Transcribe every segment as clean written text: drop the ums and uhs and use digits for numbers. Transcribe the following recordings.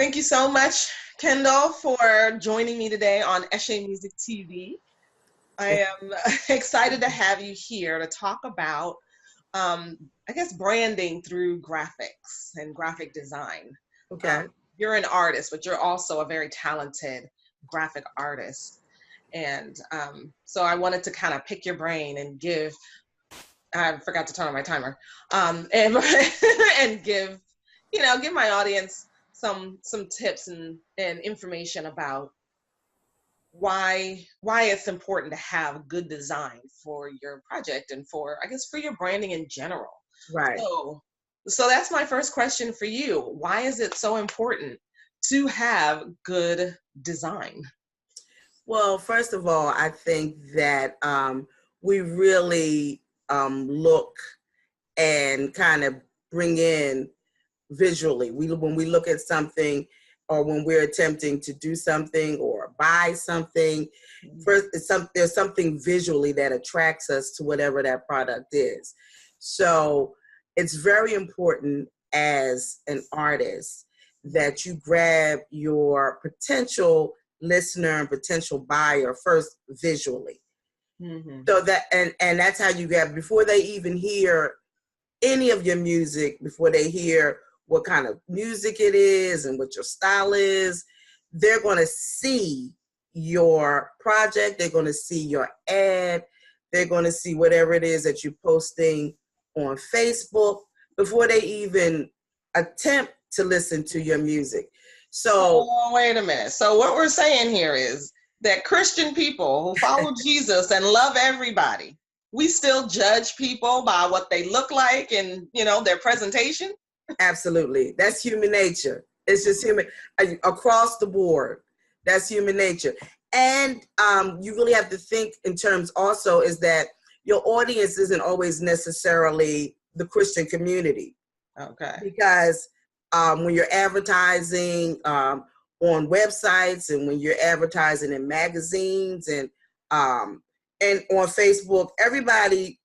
Thank you so much, Kendall, for joining me today on ECHE Music TV. I am excited to have you here to talk about, I guess, branding through graphics and graphic design. Okay. You're an artist, but you're also a very talented graphic artist. And so I wanted to kind of pick your brain and I forgot to turn on my timer, and, and give my audience some tips and information about why it's important to have good design for your project and for your branding in general. Right. So that's my first question for you. Why is it so important to have good design? Well, first of all, I think that we really look and kind of bring in visually. When we look at something or when we're attempting to do something or buy something, first there's something visually that attracts us to whatever that product is. So it's very important as an artist that you grab your potential listener and potential buyer first visually. Mm-hmm. So that and that's how you get, before they even hear any of your music, before they hear what kind of music it is and what your style is, they're going to see your project, they're going to see your ad, they're going to see whatever it is that you're posting on Facebook before they even attempt to listen to your music. So wait a minute. So what we're saying here is that Christian people who follow Jesus and love everybody, we still judge people by what they look like and, their presentation? Absolutely. That's human nature. It's just human across the board. That's human nature. And you really have to think in terms also is that your audience isn't always necessarily the Christian community. Okay. Because when you're advertising on websites and when you're advertising in magazines and on Facebook, everybody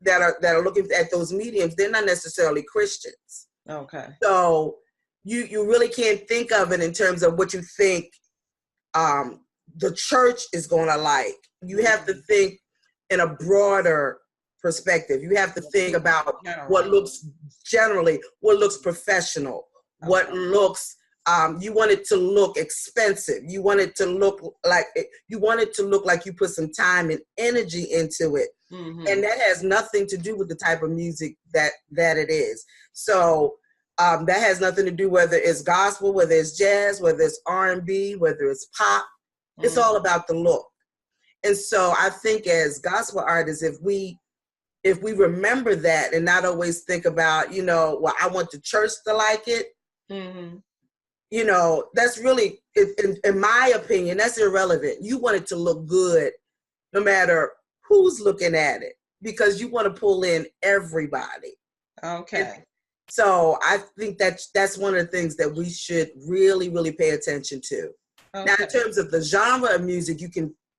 that are looking at those mediums, they're not necessarily Christians. Okay. So you really can't think of it in terms of what you think the church is going to like. You have to think in a broader perspective. You have to think about what looks professional, what looks you want it to look expensive. You want it to look like you put some time and energy into it. Mm-hmm. And that has nothing to do with the type of music that it is. So that has nothing to do whether it's gospel, whether it's jazz, whether it's R&B, whether it's pop. Mm-hmm. It's all about the look. And so I think as gospel artists, if we remember that and not always think about, well, I want the church to like it, mm-hmm. That's really, in my opinion, that's irrelevant. You want it to look good no matter who's looking at it, because you want to pull in everybody. Okay. And so I think that's one of the things that we should really, really pay attention to. Okay. Now, in terms of the genre of music,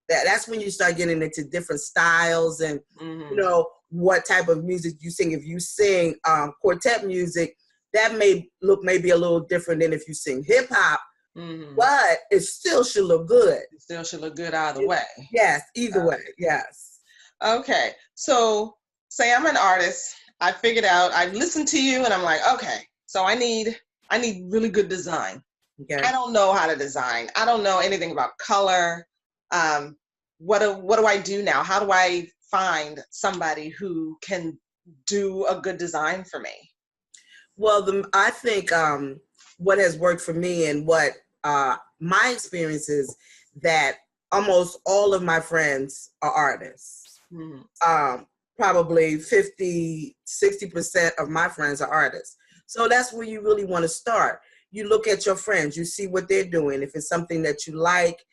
that's when you start getting into different styles and, mm-hmm. What type of music you sing. If you sing quartet music, that may be a little different than if you sing hip hop, mm-hmm. but it still should look good. It still should look good either way. Yes, either way, yes. Okay, so say I'm an artist. I figured out, I listened to you and I'm like, okay, so I need really good design. Okay. I don't know how to design. I don't know anything about color. What do I do now? How do I find somebody who can do a good design for me? Well, I think what has worked for me and what my experience is that almost all of my friends are artists. Mm-hmm. Probably 50-60% of my friends are artists. So that's where you really want to start. You look at your friends, you see what they're doing. If it's something that you like,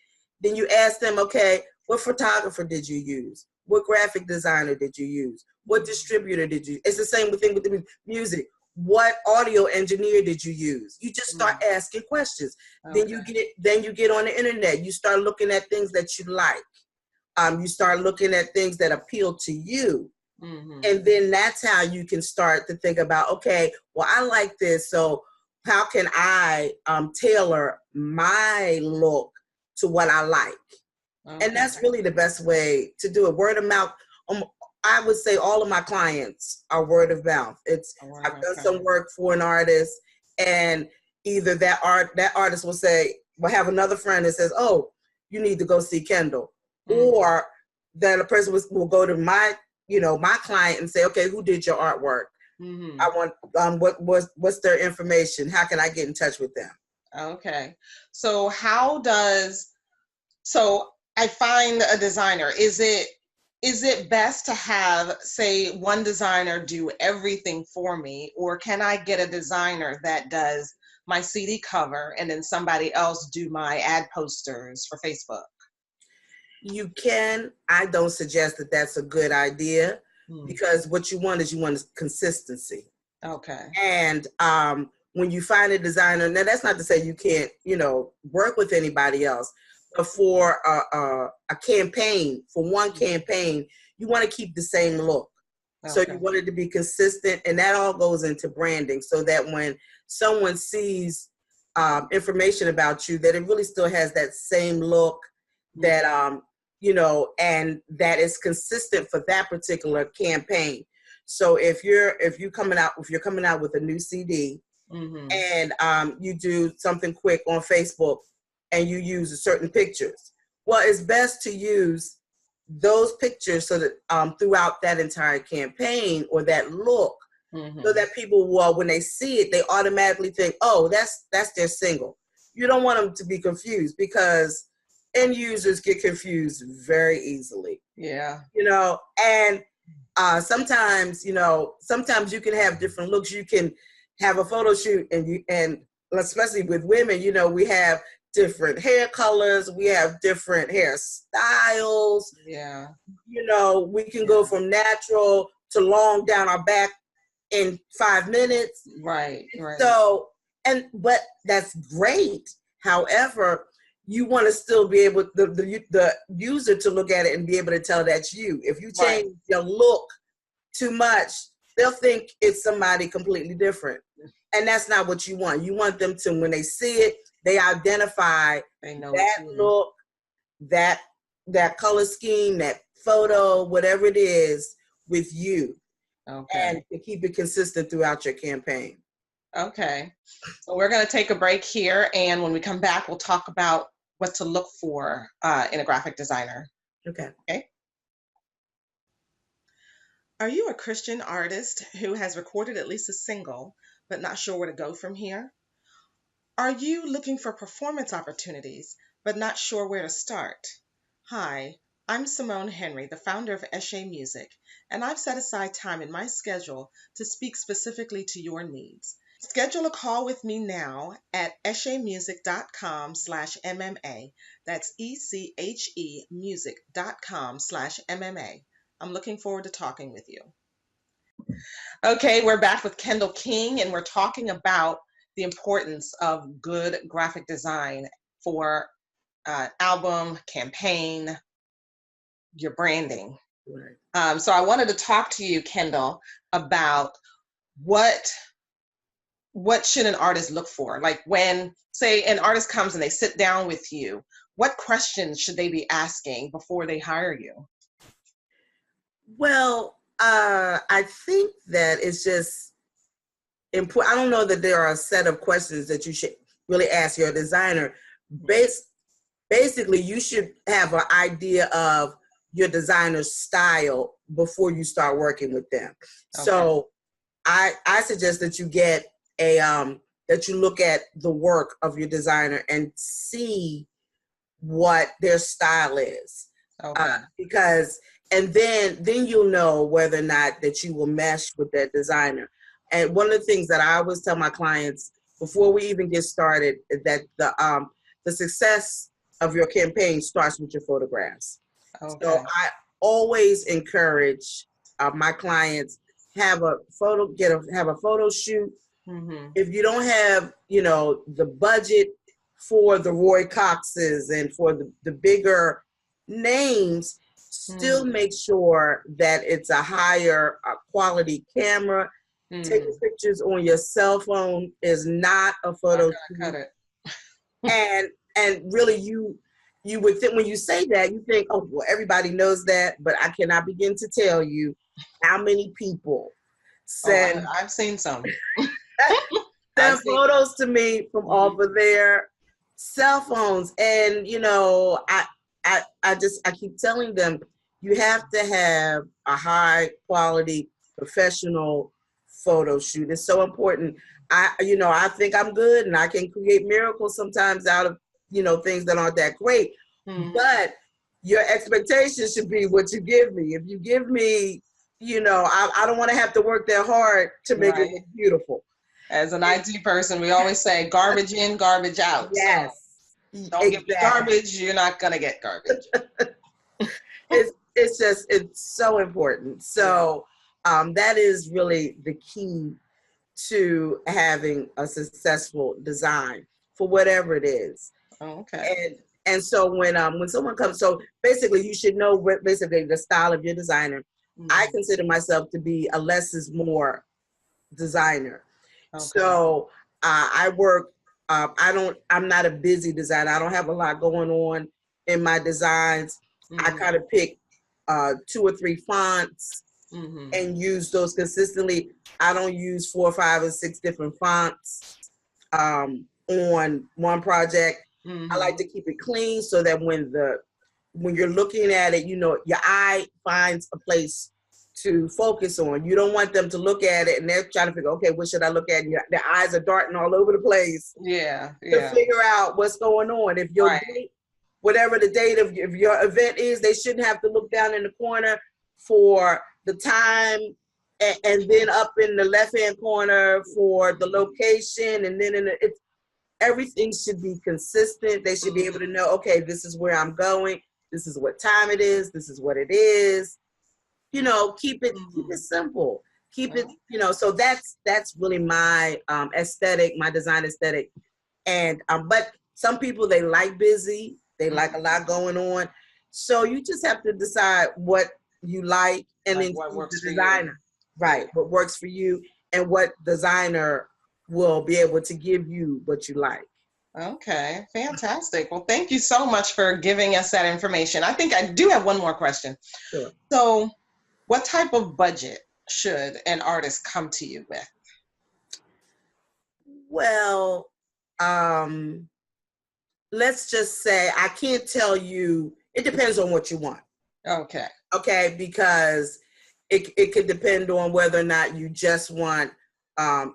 then you ask them, okay, what photographer did you use? What graphic designer did you use? What distributor did you use? It's the same thing with the music. What audio engineer did you use? You just start asking questions. Okay. Then you get on the internet. You start looking at things that you like. You start looking at things that appeal to you. Mm-hmm. And then that's how you can start to think about, okay, well, I like this. So how can I tailor my look to what I like? Okay. And that's really the best way to do it. Word of mouth. I would say all of my clients are word of mouth. I've done some work for an artist, and either that artist will say, will have another friend that says, "Oh, you need to go see Kendall," or then a person will go to my client and say, "Okay, who did your artwork? I want what's their information? How can I get in touch with them?" Okay. So I find a designer. Is it best to have, say, one designer do everything for me, or can I get a designer that does my CD cover and then somebody else do my ad posters for Facebook? You can. I don't suggest that that's a good idea, because what you want is consistency. Okay. And when you find a designer, now that's not to say you can't, work with anybody else, but for a campaign, for one campaign, you want to keep the same look. Okay. So you want it to be consistent, and that all goes into branding, so that when someone sees information about you, that it really still has that same look, that and that is consistent for that particular campaign. So if you're coming out with a new CD, and you do something quick on Facebook and you use certain pictures, well, it's best to use those pictures so that throughout that entire campaign, or that look, so that people will, when they see it, they automatically think, "Oh, that's their single." You don't want them to be confused, because end users get confused very easily. Yeah. And sometimes you can have different looks. You can have a photo shoot, and especially with women, we have different hair colors, we have different hairstyles. Yeah. We can go from natural to long down our back in 5 minutes. Right. So, but that's great. However, you want to still be able, the user, to look at it and be able to tell that's you. If you change your look too much, they'll think it's somebody completely different. And that's not what you want. You want them to, when they see it, they identify that look, that color scheme, that photo, whatever it is, with you. Okay. And to keep it consistent throughout your campaign. Okay. So we're going to take a break here, and when we come back, we'll talk about what to look for in a graphic designer. Okay. Are you a Christian artist who has recorded at least a single, but not sure where to go from here? Are you looking for performance opportunities, but not sure where to start? Hi, I'm Simone Henry, the founder of ECHE Music, and I've set aside time in my schedule to speak specifically to your needs. Schedule a call with me now at echemusic.com/MMA. That's ECHE music.com/MMA. I'm looking forward to talking with you. Okay, we're back with Kendall King, and we're talking about the importance of good graphic design for album, campaign, your branding. Right. So I wanted to talk to you, Kendall, about what should an artist look for? Like, when, say, an artist comes and they sit down with you, what questions should they be asking before they hire you? Well, I think that it's just important. I don't know that there are a set of questions that you should really ask your designer. Basically, you should have an idea of your designer's style before you start working with them. Okay. So I suggest that you get that you look at the work of your designer and see what their style is. Okay. And then you'll know whether or not that you will mesh with that designer. And one of the things that I always tell my clients before we even get started is that the success of your campaign starts with your photographs. Okay. So I always encourage my clients have a photo shoot. Mm-hmm. If you don't have the budget for the Roy Coxes and for the bigger names, still make sure that it's a higher quality camera Taking pictures on your cell phone is not a photo shoot. Cut it. And really, you would think, when you say that, you think, oh, well, everybody knows that, but I cannot begin to tell you how many people send I've seen some. send photos to me from off of their cell phones. And I keep telling them, you have to have a high quality professional photo shoot. It's so important. I think I'm good and I can create miracles sometimes out of things that aren't that great. But your expectations should be what you give me. If you give me, I don't want to have to work that hard to make it look beautiful. As an IT person, we always say garbage in, garbage out. Yes. So don't give me garbage, you're not going to get garbage. It's so important. So that is really the key to having a successful design for whatever it is. Okay. And so when someone comes, so basically you should know basically the style of your designer. I consider myself to be a less is more designer. Okay. So I work. I'm not a busy designer. I don't have a lot going on in my designs. I kind of pick 2 or 3 fonts and use those consistently. I don't use 4, 5, or 6 different fonts on one project. I like to keep it clean so that when you're looking at it, your eye finds a place to focus on. You don't want them to look at it and they're trying to figure, okay, what should I look at? And their eyes are darting all over the place. Yeah. To figure out what's going on. If your date, whatever the date of your event is, they shouldn't have to look down in the corner for the time and then up in the left-hand corner for the location, and then everything should be consistent. They should be able to know, okay, this is where I'm going. This is what time it is. This is what it is. Keep it simple. Keep it, so that's really my aesthetic, my design aesthetic. And, but some people, they like busy. They like a lot going on. So you just have to decide what you like and then what works the designer. Right. What works for you and what designer will be able to give you what you like. Okay, fantastic. Well, thank you so much for giving us that information. I think I do have one more question. Sure. So what type of budget should an artist come to you with? Well, let's just say, I can't tell you, it depends on what you want. Okay. Okay, because it could depend on whether or not you just want,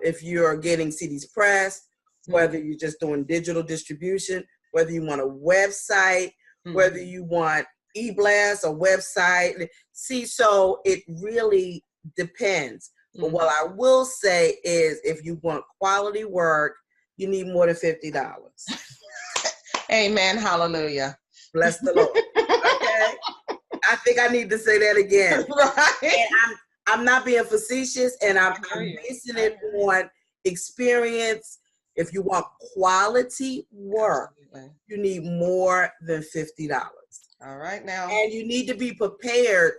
if you're getting CDs pressed, whether you're just doing digital distribution, whether you want a website, whether you want e-blast, a website. See, so it really depends. But what I will say is, if you want quality work, you need more than $50. Amen. Hallelujah. Bless the Lord. Okay. I think I need to say that again. Right. And I'm not being facetious, and I'm basing it on experience. If you want quality work, you need more than $50. All right now. And you need to be prepared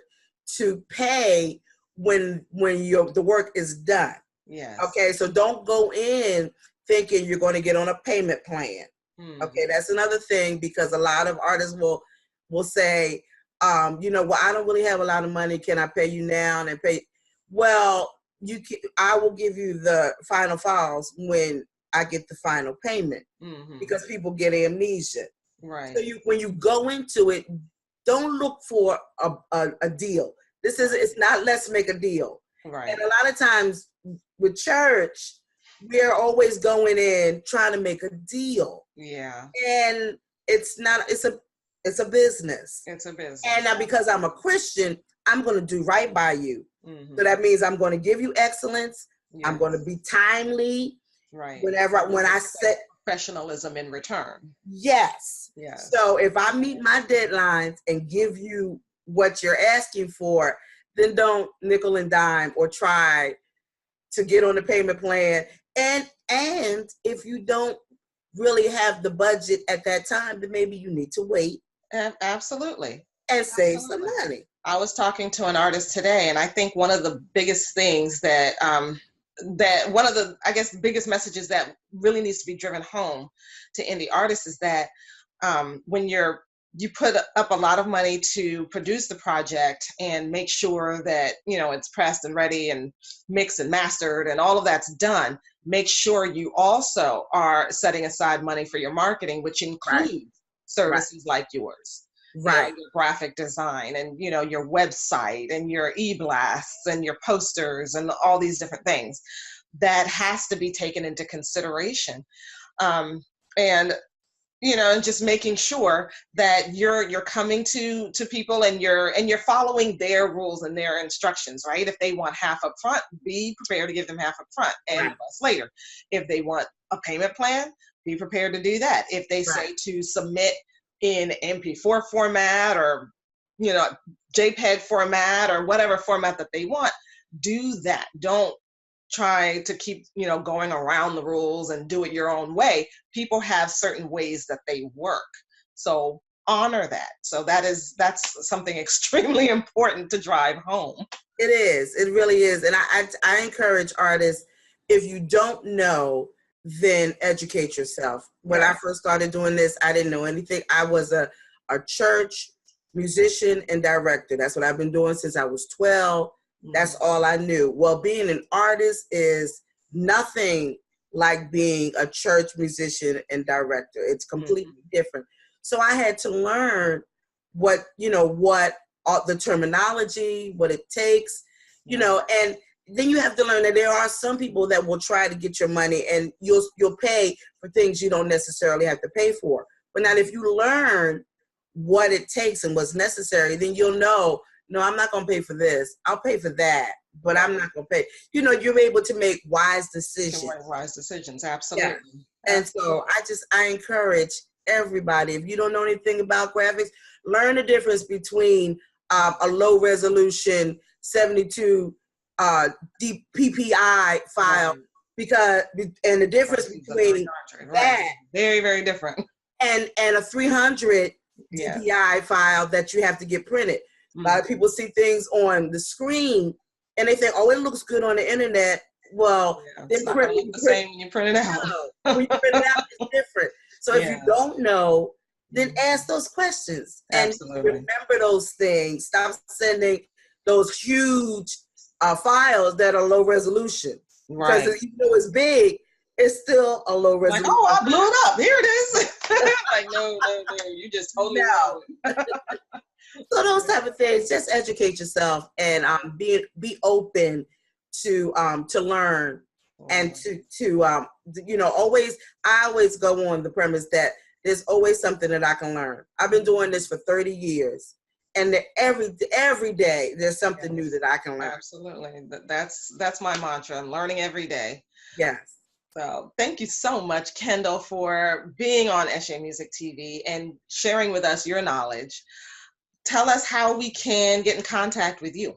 to pay when the work is done. Yes. Okay, so don't go in thinking you're going to get on a payment plan. Okay, that's another thing, because a lot of artists will say, well, I don't really have a lot of money. Can I pay you now and pay? Well, I will give you the final files when I get the final payment, because people get amnesia. Right. So when you go into it, don't look for a deal. It's not let's make a deal. Right. And a lot of times with church, we're always going in trying to make a deal. Yeah. And it's a business. It's a business. And now, because I'm a Christian, I'm going to do right by you. So that means I'm going to give you excellence. Yes. I'm going to be timely. Right. When I set professionalism in return. Yes. Yes. So if I meet my deadlines and give you what you're asking for, then don't nickel and dime or try to get on the payment plan. And if you don't really have the budget at that time, then maybe you need to wait. Absolutely. And save some money. I was talking to an artist today, and I think one of the biggest things that that one of the, I guess, biggest messages that really needs to be driven home to indie artists is that when you put up a lot of money to produce the project and make sure that, you know, it's pressed and ready and mixed and mastered and all of that's done, make sure you also are setting aside money for your marketing, which includes services like yours. Right. You know, your graphic design and, you know, your website and your e-blasts and your posters and all these different things that has to be taken into consideration. And you know, and just making sure that you're coming to people and you're following their rules and their instructions, right? If they want half up front, be prepared to give them half up front and plus later. If they want a payment plan, be prepared to do that. If they say to submit in MP4 format or, you know, JPEG format or whatever format that they want, do that. Don't try to keep, you know, going around the rules and do it your own way. People have certain ways that they work. So honor that. So that's something extremely important to drive home. It is. It really is. And I encourage artists, if you don't know, then educate yourself. When I first started doing this, I didn't know anything. I was a church musician and director. That's what I've been doing since I was 12. That's all I knew. Well, being an artist is nothing like being a church musician and director. It's completely different. So I had to learn what all the terminology, what it takes, you know, and then you have to learn that there are some people that will try to get your money and you'll pay for things you don't necessarily have to pay for. But now if you learn what it takes and what's necessary, then you'll know, no, I'm not going to pay for this. I'll pay for that, but I'm not going to pay. You know, you're able to make wise decisions. Wise decisions, absolutely. Yeah. And so I encourage everybody, if you don't know anything about graphics, learn the difference between a low resolution 72 DPI file, and the difference between that very, very different, and a 300 DPI file that you have to get printed. A lot of people see things on the screen and they think, oh, it looks good on the internet. Well, it's not gonna look the same when you print it out. When you print it out, it's different. So if you don't know, then ask those questions and remember those things. Stop sending those huge files that are low resolution. Because even though it's big, it's still a low resolution. Like, oh, I blew it up. Here it is. Like, no, you just totally know. So those type of things, just educate yourself and be open to learn and to you know, I always go on the premise that there's always something that I can learn. I've been doing this for 30 years and every day there's something new that I can learn. Absolutely. That's my mantra. I'm learning every day. Yes. So thank you so much, Kendall, for being on ECHE Music TV and sharing with us your knowledge. Tell us how we can get in contact with you.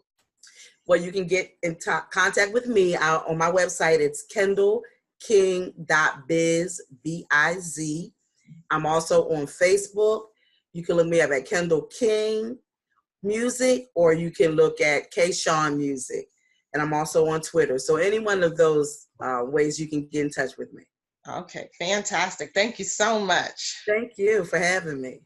Well, you can get in contact with me on my website. It's kendallking.biz, B-I-Z. I'm also on Facebook. You can look me up at Kendall King Music, or you can look at K-Sean Music. And I'm also on Twitter. So any one of those ways you can get in touch with me. Okay, fantastic. Thank you so much. Thank you for having me.